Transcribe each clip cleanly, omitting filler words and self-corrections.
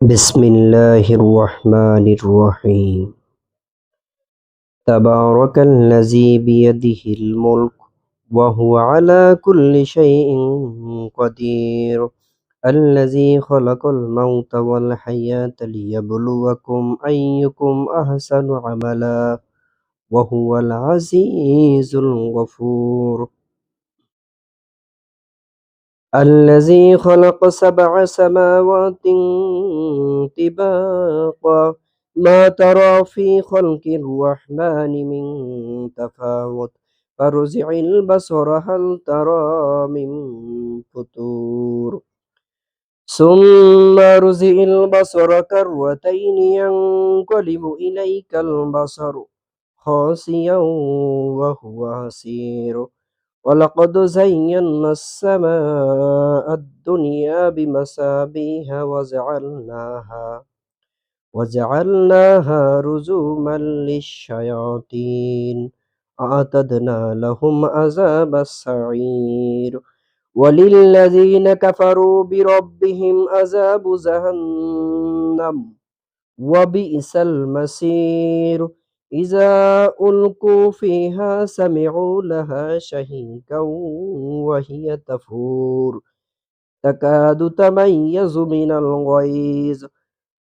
بسم الله الرحمن الرحيم. تبارك الذي بيده الملك وهو على كل شيء قدير. الذي خلق الموت والحياة ليبلوكم أيكم أحسن عملا وهو العزيز الغفور. الذي خلق 7 سماوات طباقا ما ترى في خلق الرحمن من تفاوت فارجع البصر هل ترى من فطور ثم ارجع البصر كرتين ينقلب إليك البصر خاسئا وهو حسير. ولقد زينا السماء الدنيا بمصابيح وجعلناها رجوما للشياطين أعتدنا لهم عذاب السعير. وللذين كفروا بربهم عذاب جهنم وبئس المصير. إذا ألقوا فيها سمعوا لها شهيقا وهي تفور تكاد تميز من الغيظ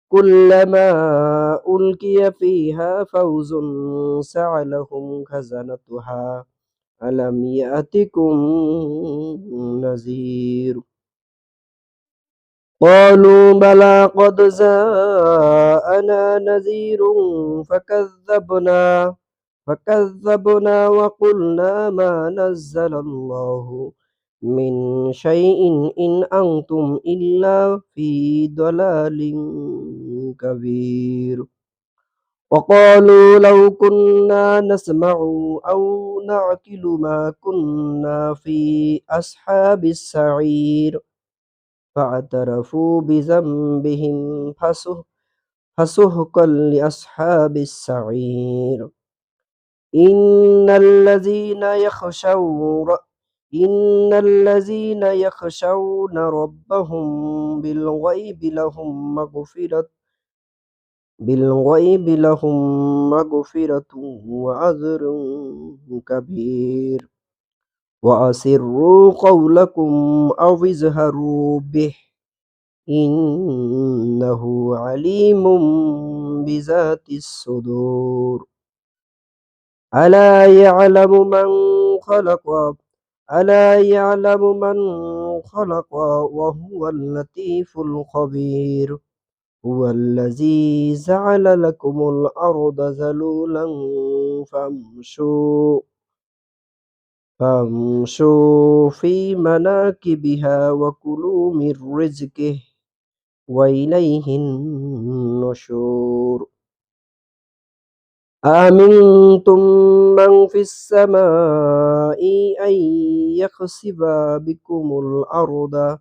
كلما ألقي فيها فوز سألهم خزنتها ألم يأتكم نذير قالوا بلى قد جاءنا نذير فكذبنا وقلنا ما نزل الله من شيء إن أنتم إلا في ضلال كبير. وقالوا لو كنا نسمع أو نعقل ما كنا في أصحاب السعير فاعترفوا بذنبهم فسحقا لأصحاب السعير. إن الذين يخشون ربهم بالغيب لهم مغفرة وأجر كبير. وأسروا قولكم أو اجهروا به إنه عليم بذات الصدور. ألا يعلم من خلق وهو اللطيف الخبير. هو الذي جعل لكم الأرض ذلولا فامشوا في مناكبها وكلوا من رزقه وإليه النشور. أأمنتم من في السماء أن يخسف بكم الأرض